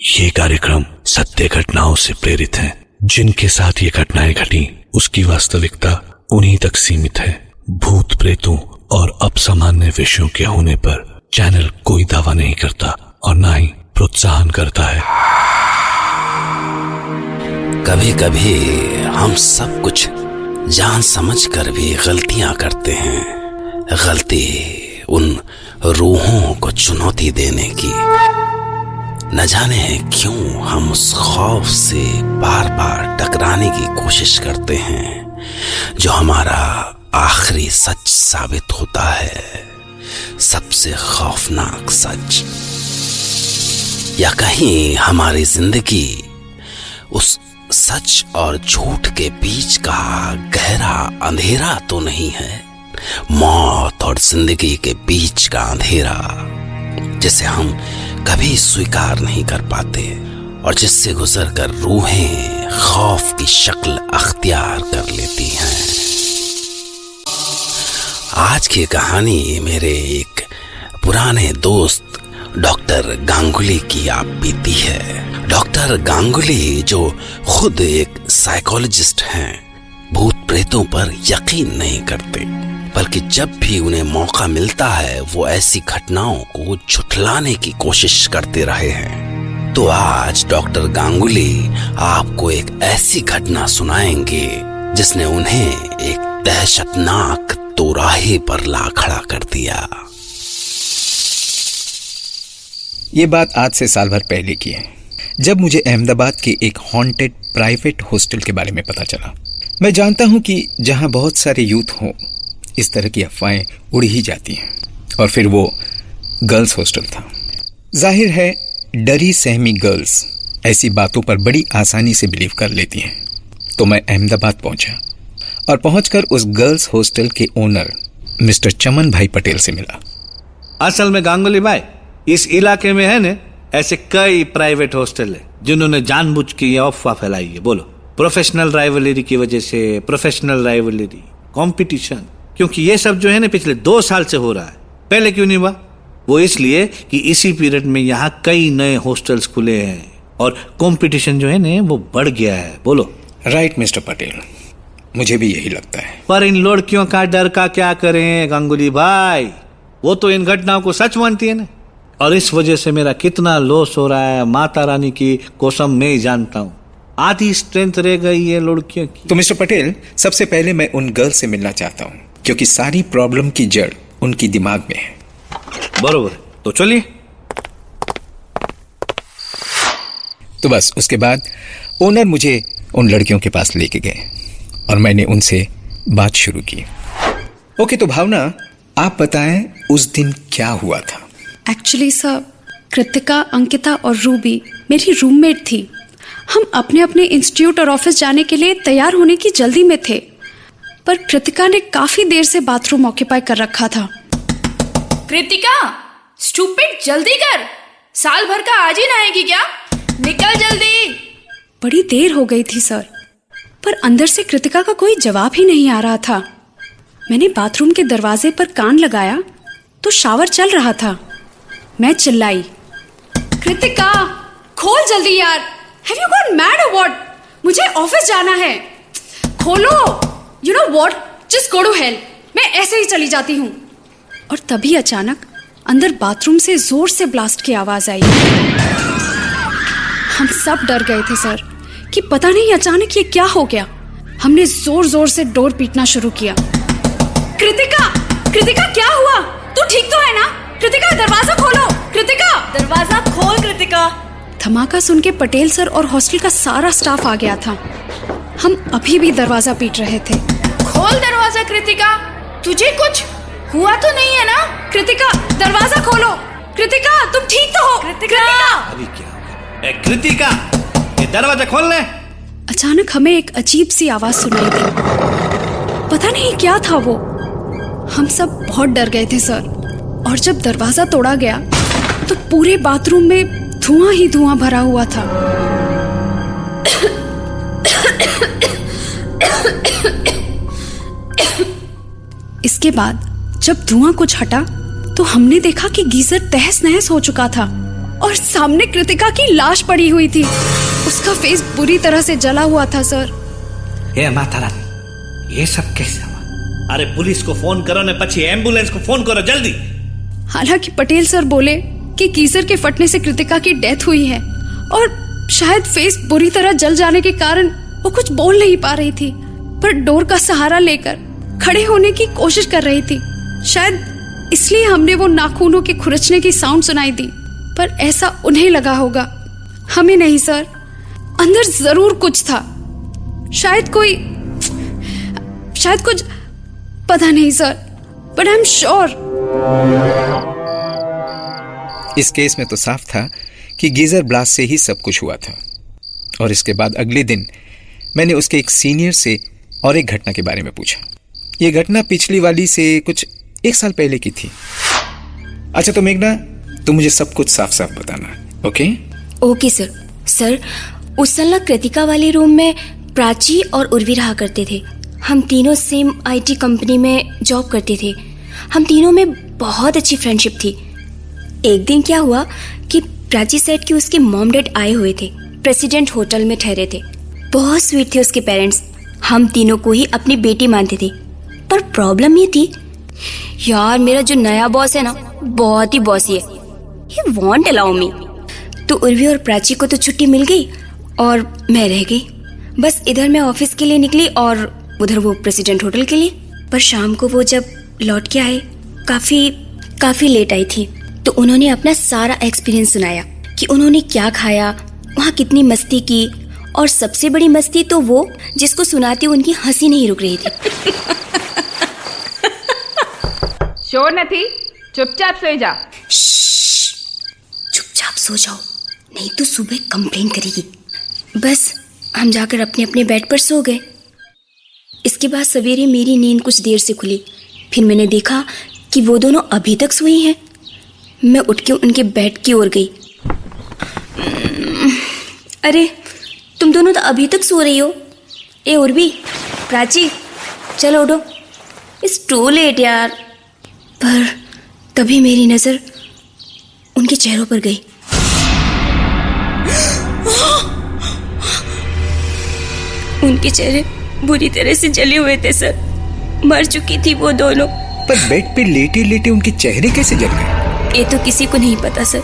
ये कार्यक्रम सत्य घटनाओं से प्रेरित है। जिनके साथ ये घटनाएं घटी उसकी वास्तविकता उन्हीं तक सीमित है। भूत प्रेतों और अपसामान्य विषयों के होने पर चैनल कोई दावा नहीं करता और ना ही प्रोत्साहन करता है। कभी कभी हम सब कुछ जान समझ कर भी गलतियां करते हैं। गलती उन रूहों को चुनौती देने की। न जाने क्यों हम उस खौफ से बार बार टकराने की कोशिश करते हैं जो हमारा आखिरी सच साबित होता है, सबसे खौफनाक सच। या कहीं हमारी जिंदगी उस सच और झूठ के बीच का गहरा अंधेरा तो नहीं है, मौत और जिंदगी के बीच का अंधेरा जिसे हम कभी स्वीकार नहीं कर पाते और जिससे गुजरकर रूहें खौफ की शक्ल अख्तियार कर लेती हैं। आज की कहानी मेरे एक पुराने दोस्त डॉक्टर गांगुली की आप बीती है। डॉक्टर गांगुली जो खुद एक साइकोलॉजिस्ट हैं, भूत प्रेतों पर यकीन नहीं करते, बल्कि जब भी उन्हें मौका मिलता है वो ऐसी घटनाओं को झुठलाने की कोशिश करते रहे हैं। तो आज डॉक्टर गांगुली आपको एक ऐसी घटना सुनाएंगे जिसने उन्हें एक दहशतनाक दोराहे पर ला खड़ा कर दिया। ये बात आज से साल भर पहले की है, जब मुझे अहमदाबाद के एक हॉन्टेड प्राइवेट हॉस्टल के बारे में पता चला। मैं जानता हूं कि जहां बहुत सारे यूथ हों, इस तरह की अफवाहें उड़ ही जाती हैं। और फिर वो गर्ल्स हॉस्टल था। जाहिर है डरी सहमी गर्ल्स ऐसी बातों पर बड़ी आसानी से बिलीव कर लेती हैं। तो मैं अहमदाबाद पहुंचा और पहुंचकर उस गर्ल्स हॉस्टल के ओनर मिस्टर चमन भाई पटेल से मिला। असल में गांगुली भाई, इस इलाके में है ना ऐसे कई प्राइवेट हॉस्टल है जिन्होंने जानबूझ के ये अफवाह फैलाई है। बोलो, प्रोफेशनल राइवलरी की वजह से, प्रोफेशनल राइवलरी, कंपटीशन, क्योंकि ये सब जो है ना पिछले 2 साल से हो रहा है। पहले क्यों नहीं हुआ? वो इसलिए कि इसी पीरियड में यहाँ कई नए हॉस्टल्स खुले हैं और कंपटीशन जो है ना वो बढ़ गया है। बोलो। राइट मिस्टर पटेल, मुझे भी यही लगता है। पर इन लड़कियों का डर का क्या करें गांगुली भाई, वो तो इन घटनाओं को सच मानती है ना। और इस वजह से मेरा कितना लॉस हो रहा है, माता रानी की कसम मैं ही जानता हूँ। आधी स्ट्रेंथ रह गई है लड़कियों की। तो मिस्टर पटेल, सबसे पहले मैं उन गर्ल से मिलना चाहता हूँ क्योंकि सारी प्रॉब्लम की जड़ उनकी दिमाग में है। बरोबर, तो चलिए। तो बस उसके बाद ओनर मुझे उन लड़कियों के पास लेके गए और मैंने उनसे बात शुरू की। ओके, तो भावना, आप बताएं उस दिन क्या हुआ था? एक्चुअली सर, कृतिका, अंकिता और रूबी मेरी रूममेट थी। हम अपने अपने इंस्टीट्यूट और ऑफिस जाने के लिए तैयार होने की जल्दी में थे, पर कृतिका ने काफी देर से बाथरूम ऑक्यूपाई कर रखा था। कृतिका, स्टूपिड, जल्दी कर, साल भर का आज ही नहाएगी क्या? निकल जल्दी। बड़ी देर हो गई थी सर, पर अंदर से कृतिका का कोई जवाब ही नहीं आ रहा था। मैंने बाथरूम के दरवाजे पर कान लगाया तो शावर चल रहा था। मैं चिल्लाई, कृतिका खोल जल्दी यार, have you gone mad or what? मुझे ऑफिस जाना है, खोलो। You know what, just go to hell. मैं ऐसे ही चली जाती हूँ। और तभी अचानक अंदर बाथरूम से जोर से ब्लास्ट की आवाज आई। हम सब डर गए थे सर कि पता नहीं अचानक ये क्या हो गया। हमने जोर जोर से डोर पीटना शुरू किया। कृतिका, कृतिका क्या हुआ? तू ठीक तो है ना? कृतिका दरवाजा खोलो, कृतिका दरवाजा खोल कृतिका। धमाका सुन के पटेल सर और हॉस्टल का सारा स्टाफ आ गया था। हम अभी भी दरवाजा पीट रहे थे। खोल दरवाजा कृतिका, तुझे कुछ हुआ तो नहीं है ना? कृतिका दरवाजा खोलो, कृतिका तुम ठीक तो हो? कृतिका, अभी क्या हो गया? कृतिका, ये दरवाजा खोल ले। अचानक हमें एक अजीब सी आवाज सुनाई दी। पता नहीं क्या था वो। हम सब बहुत डर गए थे सर। और जब दरवाजा तोड़ा गया तो पूरे बाथरूम में धुआं ही धुआं भरा हुआ था। इसके बाद जब धुआं कुछ हटा तो हमने देखा कि गीजर तहस नहस हो चुका था। और सामने कृतिका की लाश पड़ी हुई थी। उसका फेस बुरी तरह से जला हुआ था सर। हे माता रानी, ये सब कैसे हुआ? अरे पुलिस को फोन करो ने पछी एम्बुलेंस को फोन करो जल्दी। हालांकि पटेल सर बोले कि गीजर के फटने से कृतिका की डेथ हुई है और शायद फेस बुरी तरह जल जाने के कारण वो कुछ बोल नहीं पा रही थी, पर डोर का सहारा लेकर खड़े होने की कोशिश कर रही थी। शायद इसलिए हमने वो नाखूनों के खुरचने की साउंड सुनाई दी, पर ऐसा उन्हें लगा होगा, हमें नहीं सर। अंदर जरूर कुछ था, शायद कुछ, पता नहीं sir, but I am sure. इस केस में तो साफ था कि गीजर ब्लास्ट से ही सब कुछ हुआ था। और इसके बाद अगले दिन मैंने उसके एक सीनियर से और एक घटना के बारे में पूछा। यह घटना पिछली वाली से कुछ 1 साल पहले की थी। अच्छा तो मेघना, तुम मुझे सब कुछ साफ साफ बताना। Okay okay sir. सर, उस साल ना कृतिका वाले रूम में प्राची और उर्वी रहा करते थे। हम तीनों सेम आईटी कंपनी में जॉब करते थे। हम तीनों में बहुत अच्छी फ्रेंडशिप थी। एक दिन क्या हुआ कि प्राची सेड कि उसके मॉम डैड आए हुए थे, प्रेसिडेंट होटल में ठहरे थे। बहुत स्वीट थे उसके पेरेंट्स। हम तीनों को ही अपनी बेटी मानते थे। पर प्रॉब्लम ये थी, यार मेरा जो नया बॉस है ना, बहुत ही बॉसी है। ही वॉन्ट अलाउ मी। तो उर्वी और प्राची को तो छुट्टी मिल गई और मैं रह गई। बस इधर मैं ऑफिस के लिए निकली और उधर वो प्रेसिडेंट होटल के लिए। पर शाम को वो जब लौट के आए, काफी लेट आई थी, तो उन्होंने अपना सारा एक्सपीरियंस सुनाया कि उन्होंने क्या खाया, वहाँ कितनी मस्ती की, और सबसे बड़ी मस्ती तो वो जिसको सुनाती उनकी हंसी नहीं रुक रही थी। शोर નથી, चुपचाप सोई जा। चुपचाप सो जाओ, नहीं तो सुबह कंप्लेन करेगी। बस हम जाकर अपने अपने बेड पर सो गए। इसके बाद सवेरे मेरी नींद कुछ देर से खुली। फिर मैंने देखा कि वो दोनों अभी तक सोई हैं। मैं उठ के उनके बेड की ओर गई। अरे तुम दोनों तो अभी तक सो रही हो। ए उर्वी, प्राची, चलो उठो, इट्स टू लेट यार। पर तभी मेरी नजर उनके चेहरों पर गई। उनके चेहरे बुरी तरह से जले हुए थे सर। मर चुकी थी वो दोनों। पर बेड पे लेटे लेटे उनके चेहरे कैसे जल गए? ये तो किसी को नहीं पता सर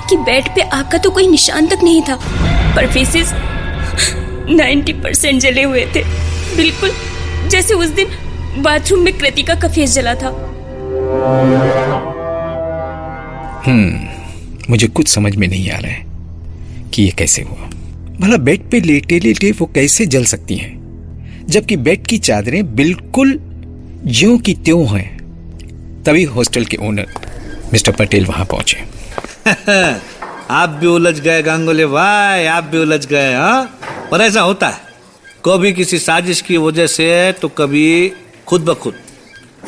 कि बेड पे आग का तो कोई निशान तक नहीं था, पर फेसेस 90% जले हुए थे, बिल्कुल जैसे उस दिन बाथरूम में कृतिका का फेस जला था। मुझे कुछ समझ में नहीं आ रहा है कि ये कैसे हुआ। भला बेड पे लेटे लेटे वो कैसे जल सकती हैं, जबकि बेड की चादरें बिल्कुल ज्यों की त्यों हैं। तभी हॉस्टल के ओनर मिस्टर पटेल वहां पहुंचे। आप भी उलझ गए गांगुली भाई, आप भी उलझ गए। हाँ, पर ऐसा होता है, कभी किसी साजिश की वजह से तो कभी खुद ब खुद।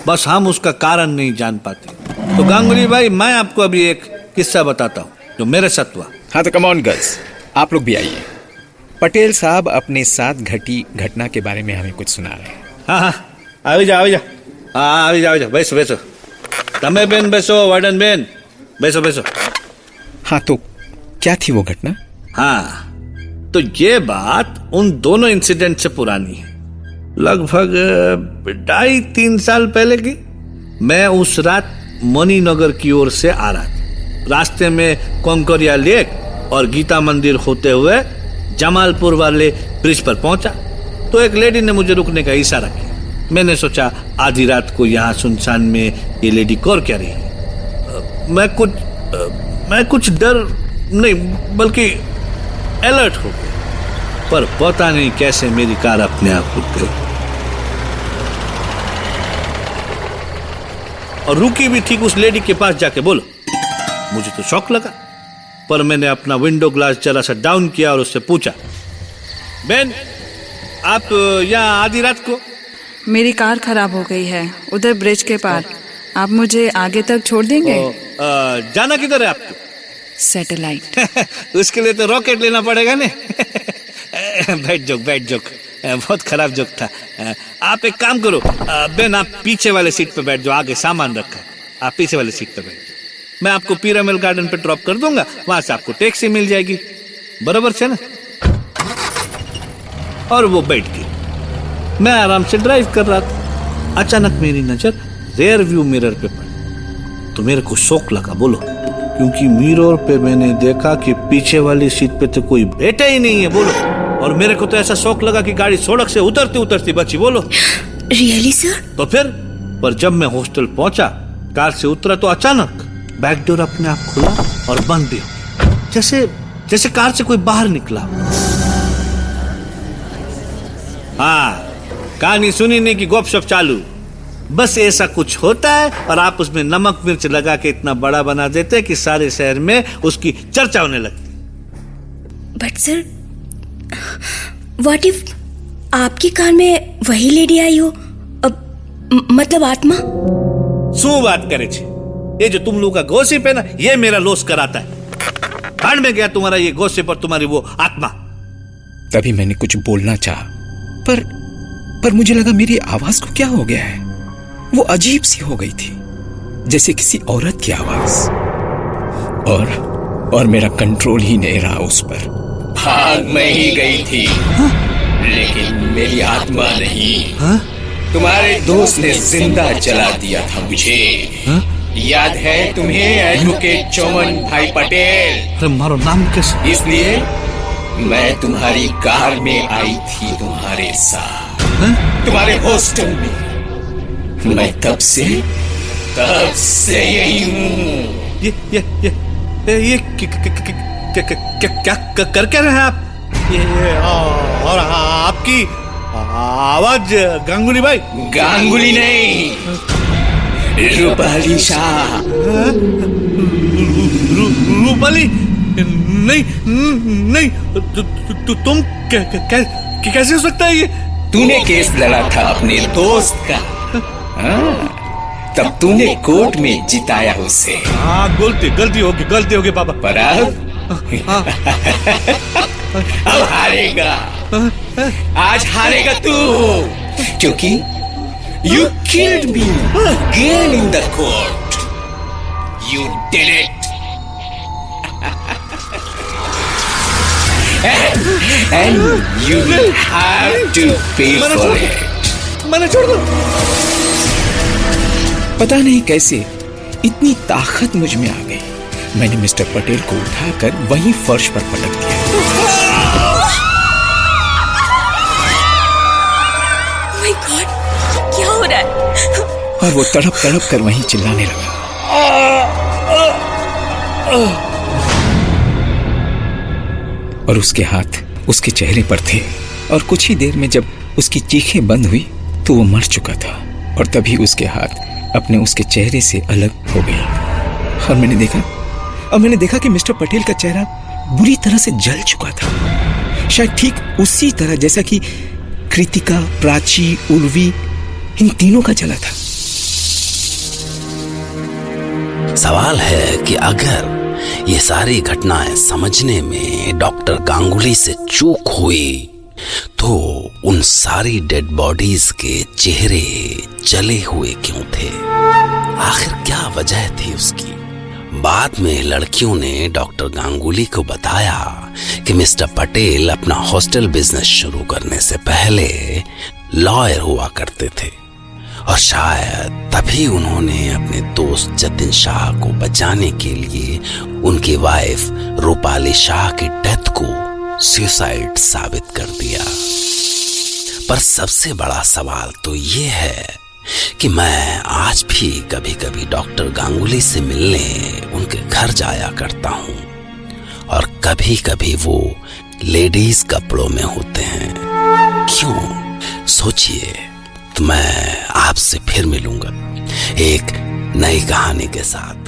बस हम उसका कारण नहीं जान पाते। तो गांगुली भाई, मैं आपको अभी एक किस्सा बताता हूँ जो मेरे साथ हुआ। हाँ तो कम ऑन गर्ल्स, आप लोग भी आइए। पटेल साहब अपने साथ घटी घटना के बारे में हमें कुछ सुना रहे हैं। हाँ, આવી જાઓ, બેસો। તમે બેન બેસો, વાર્ડન બેન બેસો। हाँ तो क्या थी वो घटना? हाँ, तो ये बात उन दोनों इंसिडेंट से पुरानी है, लगभग 2.5-3 साल पहले की। मैं उस रात मणिनगर की ओर से आ रहा था। रास्ते में कोमकोरिया लेक और गीता मंदिर होते हुए जमालपुर वाले ब्रिज पर पहुंचा तो एक लेडी ने मुझे रुकने का इशारा किया। मैंने सोचा आधी रात को यहाँ सुनसान में ये लेडी कौर क्या रही है। मैं कुछ डर नहीं बल्कि अलर्ट हो गया, पर पता नहीं कैसे मेरी कार अपने आप रुक गई और रुकी भी ठीक उस लेडी के पास जाके। बोलो, मुझे तो शौक लगा, पर मैंने अपना विंडो ग्लास जरा सा डाउन किया और उससे पूछा, बेन आप यहाँ आधी रात को? मेरी कार खराब हो गई है उधर ब्रिज के पार, आप मुझे आगे तक छोड़ देंगे? जाना किधर है आपको? सैटेलाइट। उसके लिए तो रॉकेट लेना पड़ेगा ने। बैठ जोक, बहुत खराब जोक था। आप एक काम करो बेन, आप पीछे वाले सीट पे बैठ जाओ, आगे सामान रखा है, आप पीछे वाले सीट पे बैठ। मैं आपको पिरामिड गार्डन पे ड्रॉप कर दूंगा, वहां से आपको टैक्सी मिल जाएगी, बराबर है ना? और वो बैठ गई। मैं आराम से ड्राइव कर रहा था, अचानक मेरी नजर रेयर व्यू मिरर पे पड़ी, तो मेरे को शौक लगा, बोलो, क्योंकि मिरर पे मैंने देखा कि पीछे वाली सीट पे तो कोई बैठा ही नहीं है, बोलो। और मेरे को तो ऐसा शौक लगा कि गाड़ी सड़क से उतरती उतरती बची, बोलो। Really sir? तो फिर पर जब मैं हॉस्टल पहुंचा, कार से उतरा तो अचानक बैक डोर अपने आप खुला और बंद भी हो, जैसे कार से कोई बाहर निकला। हाँ, कहानी सुनी नहीं कि गपशप चालू, बस ऐसा कुछ होता है और आप उसमें नमक मिर्च लगा के इतना बड़ा बना देते हैं कि सारे शहर में उसकी चर्चा होने लगती। बट सर, व्हाट इफ आपकी कार में वही लेडी आई हो, मतलब आत्मा? શું વાત करे छे? ये जो तुम लोग का गॉसिप है ना, ये मेरा लॉस कराता है। भाड़ में गया तुम्हारा ये गॉसिप और तुम्हारी वो आत्मा। तभी मैंने कुछ बोलना चाहा, पर मुझे लगा मेरी आवाज को क्या हो गया है। वो अजीब सी हो गई थी, जैसे किसी औरत की आवाज, और मेरा कंट्रोल ही नहीं रहा उस पर। भाग में ही गई थी, लेकिन मेरी आत्मा नहीं। तुम्हारे दोस्त ने जिंदा जला दिया था मुझे। याद है तुम्हें, एडवोकेट चौमन भाई पटेल? अरे मारो नाम कैसे? इसलिए मैं तुम्हारी कार में आई थी, तुम्हारे साथ, तुम्हारे हॉस्टल में। मैं तब से यही हूँ। ये क्या कर क्या रहे हैं आप? और आपकी आवाज गांगुली भाई? गांगुली नहीं, रूपाली शाह। रूपाली? नहीं, तुम कैसे हो सकता है ये? तूने केस लड़ा था अपने दोस्त का, तब तूने कोर्ट में जिताया उसे। हाँ, गलती होगी पापा। पर अब हारेगा, आज हारेगा तू, क्योंकि you killed me again in the court. You did it. and you will have to pay for it. मैंने छोड़ दो। पता नहीं कैसे इतनी ताकत मुझ में आ गई, मैंने मिस्टर पटेल को उठाकर वहीं फर्श पर पटक दिया। माय गॉड, क्या हो रहा है? और वो तड़प कर वहीं चिल्लाने लगा। और उसके हाथ उसके चेहरे पर थे, और कुछ ही देर में जब उसकी चीखें बंद हुई तो वो मर चुका था, और तभी उसके हाथ अपने उसके चेहरे से अलग हो गए। और मैंने देखा कि मिस्टर पटेल का चेहरा बुरी तरह से जल चुका था, शायद ठीक उसी तरह जैसा कि कृतिका, प्राची, उर्वी, इन तीनों का जला था। सवाल है कि अगर ये सारी घटनाएं समझने में डॉक्टर गांगुली से चूक हुई तो उन सारी डेड बॉडीज के चेहरे जले हुए क्यों थे? आखिर क्या वजह थी उसकी? बाद में लड़कियों ने डॉक्टर गांगुली को बताया कि मिस्टर पटेल अपना हॉस्टल बिजनेस शुरू करने से पहले लॉयर हुआ करते थे, और शायद तभी उन्होंने अपने दोस्त जतिन शाह को बचाने के लिए उनकी वाइफ रूपाली शाह की डेथ को सुसाइड साबित कर दिया। पर सबसे बड़ा सवाल तो ये है कि मैं आज भी कभी कभी डॉक्टर गांगुली से मिलने उनके घर जाया करता हूँ, और कभी कभी वो लेडीज कपड़ों में होते हैं। क्यों? सोचिए। तो मैं आपसे फिर मिलूंगा एक नई कहानी के साथ।